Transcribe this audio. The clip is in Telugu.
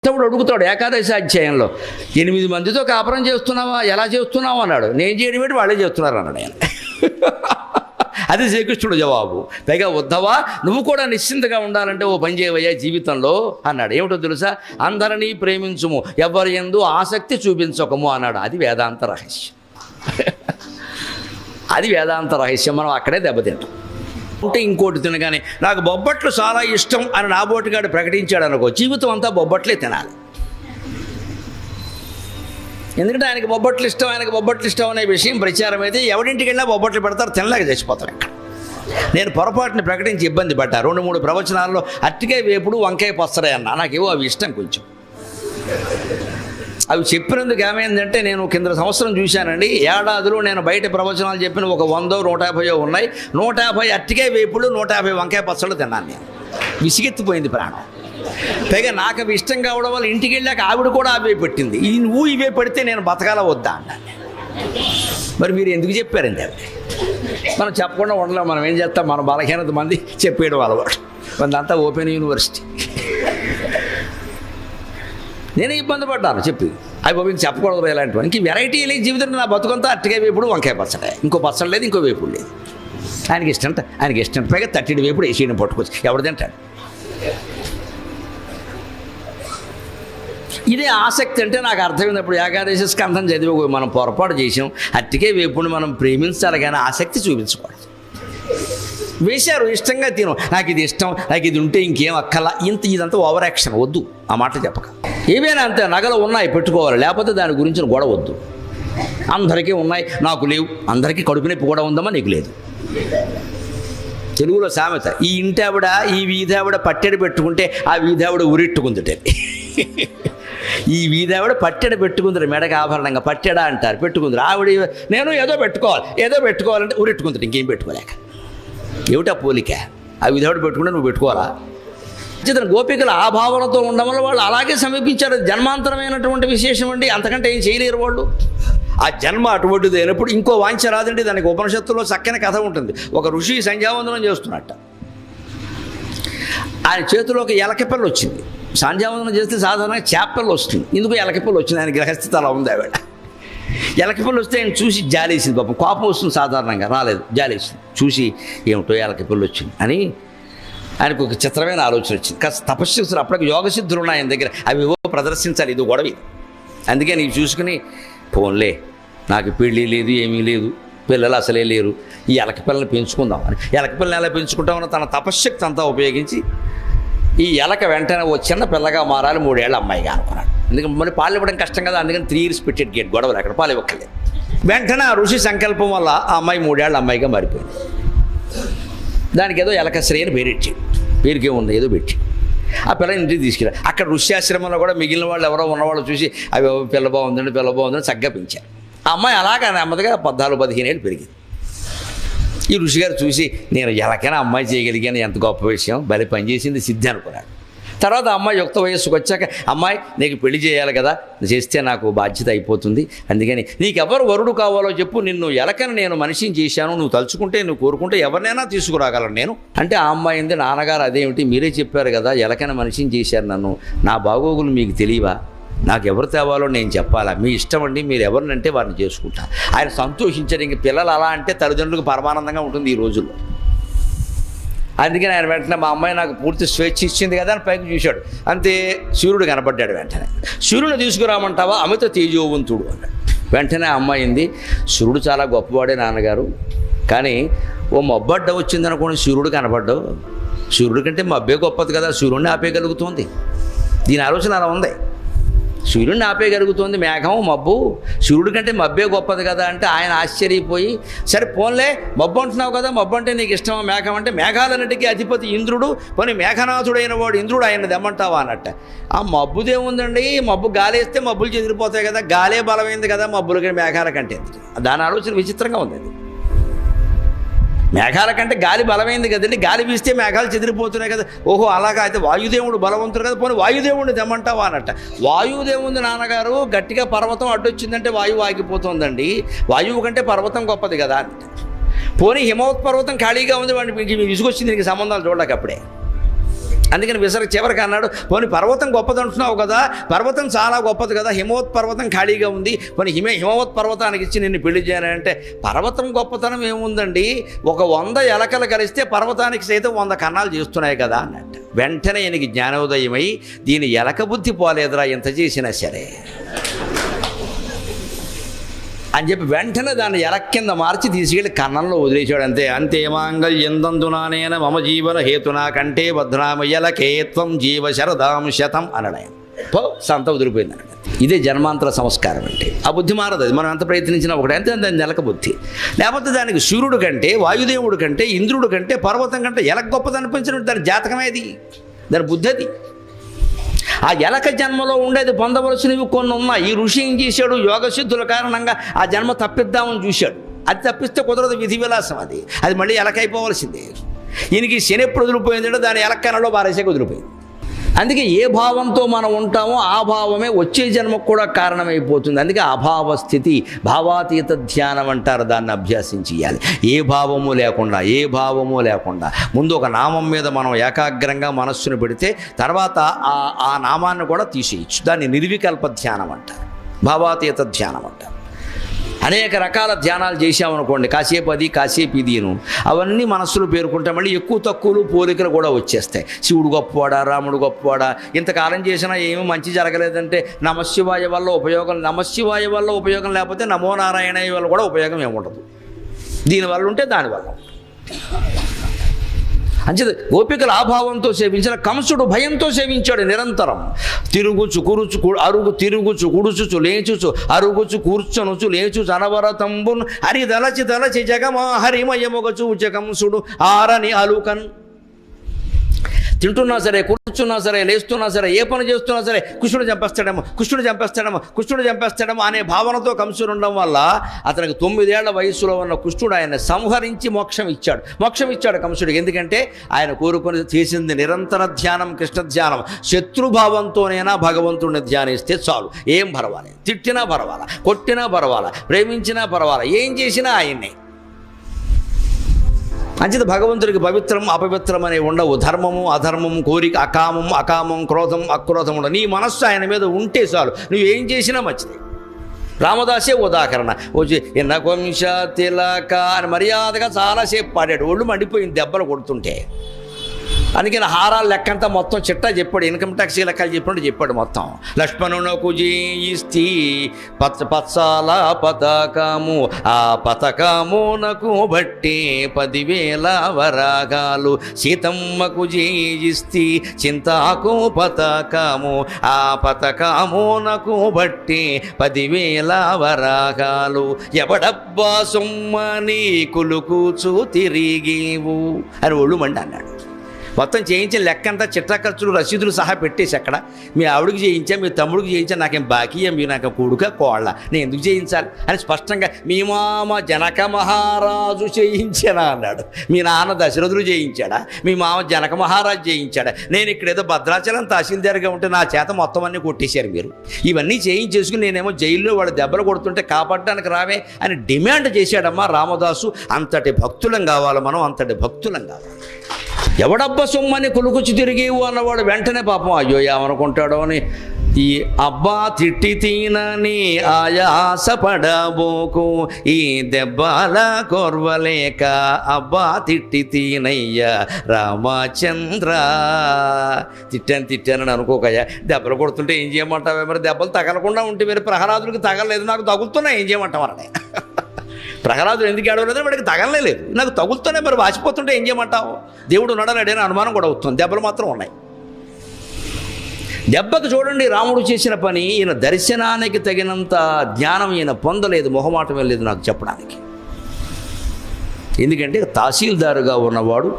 తప్పుడు అడుగుతాడు ఏకాదశి అధ్యాయంలో, 8 మందితో కాపురం చేస్తున్నావా, ఎలా చేస్తున్నావు అన్నాడు. నేను చేయడం ఏంటి, వాళ్ళే చేస్తున్నారు అన్నాడు ఆయన. అది శ్రీకృష్ణుడు జవాబు. పైగా ఉద్ధవా, నువ్వు కూడా నిశ్చింతగా ఉండాలంటే ఓ పని చేయవయ్యా జీవితంలో అన్నాడు. ఏమిటో తెలుసా, అందరినీ ప్రేమించుము, ఎవరి యందు ఆసక్తి చూపించకము అన్నాడు. అది వేదాంత రహస్యం. అది వేదాంత రహస్యం. మనం అక్కడే దెబ్బతింటాం. ఉంటే ఇంకోటి తినగానే నాకు బొబ్బట్లు చాలా ఇష్టం అని నా బోటిగాడు ప్రకటించాడు అనుకో, జీవితం అంతా బొబ్బట్లే తినాలి. ఎందుకంటే ఆయనకి బొబ్బట్లు ఇష్టం అనే విషయం ప్రచారం అయితే ఎవరింటికి వెళ్ళినా బొబ్బట్లు పెడతారు, తినలేక చచ్చిపోతారు. ఇక్కడ నేను పొరపాటుని ప్రకటించి ఇబ్బంది పడ్డా. 2-3 ప్రవచనాల్లో అట్టికాయ వేపుడు వంకాయ పచ్చడి అన్నా. నాకేవో అవి ఇష్టం కొంచెం. అవి చెప్పినందుకు ఏమైందంటే, నేను కింద సంవత్సరం చూశానండి, ఏడాదిలో నేను బయట ప్రవచనాలు చెప్పిన ఒక 100-150 ఉన్నాయి. 150 అట్టికాయ వేపుడు, 150 వంకాయ పచ్చళ్ళు తిన్నాను నేను. విసిగెత్తిపోయింది ప్రాణం. పైగా నాకు అవి ఇష్టం కావడం వల్ల ఇంటికి వెళ్ళాక ఆవిడ కూడా అవే పెట్టింది. ఇది నువ్వు ఇవే పెడితే నేను బతకాల వద్దా అన్నాను. మరి మీరు ఎందుకు చెప్పారండి అవి? మనం చెప్పకుండా ఉండలేం. మనం ఏం చేస్తాం, మన బలహీనత మంది చెప్పేయడం అలవాటు. మందంతా ఓపెన్ యూనివర్సిటీ. నేనే ఇబ్బంది పడ్డాను చెప్పి, అవి బాబు చెప్పకూడదు ఇలాంటివి. ఇంక వెరైటీ లేదు జీవితం. నా బతుకంతా అట్టిగా వేపుడు వంకాయ పచ్చడే, ఇంకో పచ్చడి లేదు, ఇంకో వేపుడు లేదు. ఆయనకి ఇష్టం. పైగా 30 వేపుడు వేసేయడం పట్టుకొచ్చి ఎవడు తింటాడు? ఇదే ఆసక్తి అంటే నాకు అర్థమైనప్పుడు ఏకాదశి స్కంధం చదివి మనం పొరపాటు చేసాం. అట్టికే వేపుడు మనం ప్రేమించాలి కానీ ఆసక్తి చూపించకూడదు. వేశారు, ఇష్టంగా తిను, నాకు ఇది ఇష్టం, నాకు ఇది ఉంటే ఇంకేం అక్కల, ఇదంతా ఓవర్ యాక్షన్ వద్దు. ఆ మాట చెప్పక. ఏవైనా అంతే, నగలు ఉన్నాయి పెట్టుకోవాలి, లేకపోతే దాని గురించి గొడవ వద్దు. అందరికీ ఉన్నాయి, నాకు లేవు. అందరికీ కడుపు నొప్పి కూడా ఉందమ్మా, నీకు లేదు. తెలుగులో సామెత, ఈ ఇంటి ఆవిడ ఈ వీధావిడ పట్టెడు పెట్టుకుంటే ఆ వీధావిడ ఉరెట్టుకుందిటే. ఈ వీధావిడ పట్టెడు పెట్టుకుందరు, మెడకి ఆభరణంగా పట్టెడా అంటారు, పెట్టుకుందరు. ఆవిడ నేను ఏదో పెట్టుకోవాలంటే ఉరెట్టుకుందరు, ఇంకేం పెట్టుకోలేక. ఏమిటా పోలిక? ఆ వీధావిడ పెట్టుకుంటే నువ్వు పెట్టుకోవాలా? ఇతను గోపికలు ఆ భావనతో ఉండడం వల్ల వాళ్ళు అలాగే సమీపించారు. జన్మాంతరమైనటువంటి విశేషం అండి, అంతకంటే ఏం చేయలేరు వాళ్ళు. ఆ జన్మ అటువంటిది అయినప్పుడు ఇంకో వాంఛ రాదండి. దానికి ఉపనిషత్తులో చక్కని కథ ఉంటుంది. ఒక ఋషి సంధ్యావందనం చేస్తున్నట్ట. ఆయన చేతిలో ఒక ఎలకపిల్ల వచ్చింది. సంధ్యావందనం చేస్తే సాధారణంగా చేపపిల్ల వస్తుంది. ఇందుకు ఎలకపిల్ల వచ్చింది. ఆయన గ్రహస్థితి అలా ఉంది. ఆవిడ ఎలకపిల్ల వస్తే ఆయన చూసి జాలేసింది. పాపం కోపం వస్తుంది సాధారణంగా, రాలేదు, జాలేసింది. చూసి ఏమిటో ఎలకపిల్ల వచ్చింది అని ఆయనకు ఒక చిత్రమైన ఆలోచన వచ్చింది. కాస్త తపస్సు అప్పటికి యోగసిద్ధులు ఉన్నాయి ఆయన దగ్గర, అవి ఏవో ప్రదర్శించాలి, ఇది గొడవ. అందుకే నీకు చూసుకుని పోన్లే, నాకు పెళ్ళి లేదు, ఏమీ లేదు, పిల్లలు అసలే లేరు, ఈ ఎలకపిల్లని పెంచుకుందాం అని. ఎలకపిల్లని ఎలా పెంచుకుంటామని తన తపశ్శక్తి అంతా ఉపయోగించి ఈ ఎలక వెంటనే ఓ చిన్న పిల్లగా మారాలి, 3 ఏళ్ళ అమ్మాయిగా అనుకున్నాడు. ఎందుకంటే మరి పాలు ఇవ్వడం కష్టం కదా, అందుకని 3 years పెట్టేది గేట్, గొడవలు అక్కడ పాలు ఇవ్వక్కలేదు. వెంటనే ఆ ఋషి సంకల్పం వల్ల ఆ అమ్మాయి 3 ఏళ్ళ అమ్మాయిగా మారిపోయింది. దానికి ఏదో ఎలకశ్రీ అని పేరెట్టి, పేరుకే ఉంది ఏదో పెట్టి ఆ పిల్లని ఇంటికి తీసుకెళ్ళి అక్కడ ఋష్యాశ్రమంలో కూడా మిగిలిన వాళ్ళు ఎవరో ఉన్నవాళ్ళు చూసి అవి పిల్ల బాగుందని చక్కగా పెంచారు. ఆ అమ్మాయి అలాగా నెమ్మదిగా 14-15 ఏళ్ళు పెరిగింది. ఈ ఋషిగారు చూసి నేను ఎలాగైనా అమ్మాయి చేయగలిగాను, ఎంత గొప్ప విషయం, భలే పనిచేసింది సిద్ధి అనుకున్నాడు. తర్వాత అమ్మాయి యుక్త వయస్సుకు వచ్చాక, అమ్మాయి నీకు పెళ్లి చేయాలి కదా, చేస్తే నాకు బాధ్యత అయిపోతుంది, అందుకని నీకెవరు వరుడు కావాలో చెప్పు, నిన్ను ఎలకని నేను మనిషిని చేశాను, నువ్వు తలుచుకుంటే నువ్వు కోరుకుంటే ఎవరినైనా తీసుకురాగలను నేను అంటే. ఆ అమ్మాయి ఉంది, నాన్నగారు అదేమిటి, మీరే చెప్పారు కదా ఎలకని మనిషిని చేశారు నన్ను, నా బాగోగులు మీకు తెలియవా, నాకు ఎవరు తేవాలో నేను చెప్పాలా, మీ ఇష్టం అండి, మీరు ఎవరినంటే వారిని చేసుకుంటా. ఆయన సంతోషించారు. ఇంక పిల్లలు అలా అంటే తల్లిదండ్రులకు పరమానందంగా ఉంటుంది ఈ రోజుల్లో. అందుకని ఆయన వెంటనే మా అమ్మాయి నాకు పూర్తి స్వేచ్ఛ ఇచ్చింది కదా అని పైకి చూశాడు. అంతే, సూర్యుడు కనపడ్డాడు. వెంటనే సూర్యుని తీసుకురామంటావా, అమిత తేజోవంతుడు అన్నాడు. వెంటనే అమ్మాయింది, సూర్యుడు చాలా గొప్పవాడే నాన్నగారు, కానీ ఓ మబ్బడ్డ వచ్చిందనుకోండి, సూర్యుడు కనపడ్డావు, సూర్యుడి కంటే మబ్బే గొప్పది కదా, సూర్యుడిని ఆపేయగలుగుతుంది. దీని ఆలోచన అలా ఉంది. సూర్యుడిని ఆపేయగలుగుతుంది మేఘం, మబ్బు, సూర్యుడి కంటే మబ్బే గొప్పది కదా అంటే ఆయన ఆశ్చర్యపోయి, సరే పోన్లే, మబ్బు అంటున్నావు కదా, మబ్బు అంటే నీకు ఇష్టమా, మేఘం అంటే, మేఘాలన్నిటికీ అధిపతి ఇంద్రుడు, పోనీ మేఘనాథుడైన వాడు ఇంద్రుడు, ఆయన దమ్మంటావా అన్నట్ట. ఆ మబ్బుదేముందండి, మబ్బు గాలి వేస్తే మబ్బులు చెదిరిపోతాయి కదా, గాలే బలమైంది కదా మబ్బులు కంటే మేఘాల కంటే. దాని ఆలోచన విచిత్రంగా ఉంది. మేఘాల కంటే గాలి బలమైంది కదండి, గాలి వీస్తే మేఘాలు చెదిరిపోతున్నాయి కదా, ఓహో అలాగా, అయితే వాయుదేవుడు బలవంతుడు కదా, పోనీ వాయుదేవుడిని తెమ్మంటావా అన్నట్ట. వాయుదేవుంది నాన్నగారు, గట్టిగా పర్వతం అడ్డొచ్చిందంటే వాయువు ఆగిపోతుందండి, వాయువు కంటే పర్వతం గొప్పది కదా అంటే. పోనీ హిమవత్ పర్వతం ఖాళీగా ఉంది, వాడికి విసుగొచ్చింది, దీనికి సంబంధాలు చూడలేక అప్పుడే. అందుకని విసర్గ చివరికి అన్నాడు, పోనీ పర్వతం గొప్పది అంటున్నావు కదా, పర్వతం చాలా గొప్పది కదా, హిమవత్ పర్వతం ఖాళీగా ఉంది, పోనీ హిమవత్ పర్వతానికి ఇచ్చి నిన్ను పెళ్లి చేయాలంటే పర్వతం గొప్పతనం ఏముందండి, 100 ఎలకలు కలిస్తే పర్వతానికి సైతం 100 కన్నాలు చేస్తున్నాయి కదా అన్నట్టు. వెంటనే ఈయనకి జ్ఞానోదయమై దీని ఎలక బుద్ధి పోలేదురా ఎంత చేసినా సరే అని చెప్పి వెంటనే దాన్ని ఎలక కింద మార్చి తీసుకెళ్ళి కన్నంలో వదిలేశాడు. అంతే మాంగళ్యందందునానేన మమ జీవన హేతునా కంటే భద్రామయ్యలకేత్వం జీవ శరదాం శతం అన్నాడు ఆయన. సంత వదిలిపోయింది అన్నాడు. ఇదే జన్మాంతర సంస్కారం అంటే. ఆ బుద్ధి మారదు, అది మనం ఎంత ప్రయత్నించినా ఒకటి. అంతే దాని ఎలక బుద్ధి. లేకపోతే దానికి సూర్యుడు కంటే, వాయుదేవుడు కంటే, ఇంద్రుడు కంటే, పర్వతం కంటే ఎలక గొప్పది అనిపించినట్టు దాని జాతకమేది, దాని బుద్ధి అది. ఆ ఎలక జన్మలో ఉండేది పొందవలసినవి కొన్ని ఉన్నాయి. ఈ ఋషి ఏం చేశాడు, యోగసిద్ధుల కారణంగా ఆ జన్మ తప్పిద్దామని చూశాడు. అది తప్పిస్తే కుదరదు, విధి విలాసం అది మళ్ళీ ఎలకైపోవలసిందే. ఈయనకి శని ఎప్పుడు వదిలిపోయిందంటే దాని ఎలక్కనలో బారేసే వదిలిపోయింది. అందుకే ఏ భావంతో మనం ఉంటామో ఆ భావమే వచ్చే జన్మకు కూడా కారణమైపోతుంది. అందుకే అభావ స్థితి, భావాతీత ధ్యానం అంటారు. దాన్ని అభ్యాసించేయాలి. ఏ భావము లేకుండా ముందు ఒక నామం మీద మనం ఏకాగ్రంగా మనస్సును పెడితే తర్వాత ఆ నామాన్ని కూడా తీసేయచ్చు. దాన్ని నిర్వికల్ప ధ్యానం అంటారు, భావాతీత ధ్యానం అంటారు. అనేక రకాల ధ్యానాలు చేసామనుకోండి, కాసేపు అది కాసేపు ఇదిను, అవన్నీ మనస్సులో పేరుకుంటే మళ్ళీ ఎక్కువ తక్కువలు పోలికలు కూడా వచ్చేస్తాయి. శివుడు గొప్పవాడా, రాముడు గొప్పవాడా, ఇంతకాలం చేసినా ఏమీ మంచి జరగలేదంటే నమశివాయ వల్ల ఉపయోగం లేకపోతే నమో నారాయణ వల్ల కూడా ఉపయోగం ఏముండదు. దీనివల్ల ఉంటే దానివల్ల. అంచేది గోపికల ఆభావంతో సేవించిన కంసుడు భయంతో సేవించాడు నిరంతరం. తిరుగుచు కుడుచుచు లేచుచు అరుగుచు కూర్చొనుచు లేచుచు అనవరతంబున్ హరి దలచి జగమా హరిమయముగచు కంసుడు ఆరని అలుకన్. తింటున్నా సరే, కూర్చున్నా సరే, లేస్తున్నా సరే, ఏ పని చేస్తున్నా సరే కృష్ణుడు చంపేస్తాడేమో అనే భావనతో కంసుడు ఉండడం వల్ల అతనికి 9 ఏళ్ల వయస్సులో ఉన్న కృష్ణుడు ఆయన సంహరించి మోక్షం ఇచ్చాడు కంసుడికి. ఎందుకంటే ఆయన కోరుకొని చేసింది నిరంతర ధ్యానం, కృష్ణ ధ్యానం. శత్రుభావంతోనైనా భగవంతుడిని ధ్యానిస్తే చాలు, ఏం పర్వాలేదు. తిట్టినా పర్వాలా, కొట్టినా పర్వాలా, ప్రేమించినా పర్వాలా, ఏం చేసినా ఆయన్నే. అంచేత భగవంతుడికి పవిత్రం అపవిత్రం అనేవి ఉండవు. ధర్మము అధర్మము, కోరిక అకామం, క్రోధం అక్రోధం ఉండవు. నీ మనస్సు ఆయన మీద ఉంటే చాలు, నువ్వు ఏం చేసినా మంచిది. రామదాసే ఉదాహరణ. వచ్చి ఎన్నకొంశ తిలక అని మర్యాదగా చాలాసేపు పాడాడు. ఒళ్ళు మండిపోయింది దెబ్బలు కొడుతుంటే. అందుకని హారాల లెక్కంతా మొత్తం చిట్టా చెప్పాడు, ఇన్కమ్ ట్యాక్స్ లెక్కలు చెప్పాడు మొత్తం. లక్ష్మణునకు జయిస్తి పత్సాల పతకము, ఆ పతకమునకు బట్టి 10,000 వరాగాలు. సీతమ్మకు జయిస్తి చింతాకు పతకము, ఆ పతకమునకు బట్టి 10,000 వరాగాలు. ఎవడబ్బా సొమ్మని కులుకూచు తిరిగేవు అని ఒళ్ళు మండి అన్నాడు. మొత్తం చేయించిన లెక్కంతా చిట్టా ఖర్చులు రసీదులు సహా పెట్టేసి అక్కడ మీ ఆవిడికి చేయించా, మీ తమ్ముడికి చేయించా, నాకేం బాకీయా, మీరు నాకు కొడుక కోళ్ళ, నేను ఎందుకు చేయించాలి అని స్పష్టంగా మీ మామ జనక మహారాజు చేయించానా అన్నాడు. మీ నాన్న దశరథుడు చేయించాడా, మీ మామ జనక మహారాజు చేయించాడా, నేను ఇక్కడ ఏదో భద్రాచలం తహసీల్దార్గా ఉంటే నా చేత మొత్తం అన్నీ కొట్టేశారు మీరు. ఇవన్నీ చేయించేసుకుని నేనేమో జైల్లో వాళ్ళు దెబ్బలు కొడుతుంటే కాపాడడానికి రావే అని డిమాండ్ చేశాడమ్మా రామదాసు. అంతటి భక్తులం కావాలి మనం, అంతటి భక్తులం కావాలి. ఎవడబ్బ సొమ్మని కొలుకుచి తిరిగేవు అన్నవాడు వెంటనే పాపం అయ్యో ఏమనుకుంటాడో అని ఈ అబ్బా తిట్టి తీనని ఆయాస పడబోకు, ఈ దెబ్బల కొర్వలేక అబ్బా తిట్టి తీనయ్య రామచంద్ర. తిట్టానని అనుకోకయ్యా, దెబ్బలు కొడుతుంటే ఏం చేయమంటావే, మరి దెబ్బలు తగలకుండా ఉంటే మరి ప్రహ్లాదుడికి తగలలేదు, నాకు తగులుతున్నా ఏం చేయమంటావని. ప్రహ్లాదుడు ఎందుకు ఏడవలేదు, వాడికి తగలలేదు, నాకు తగులుతూనే మరి వాసిపోతుంటే ఏం చేయమంటావు. దేవుడు నడలేడని అనుమానం కూడా అవుతుంది. దెబ్బలు మాత్రం ఉన్నాయి. దెబ్బకు చూడండి రాముడు చేసిన పని. ఈయన దర్శనానికి తగినంత జ్ఞానం ఈయన పొందలేదు, మొహమాటం లేదు నాకు చెప్పడానికి. ఎందుకంటే తహసీల్దారుగా ఉన్నవాడు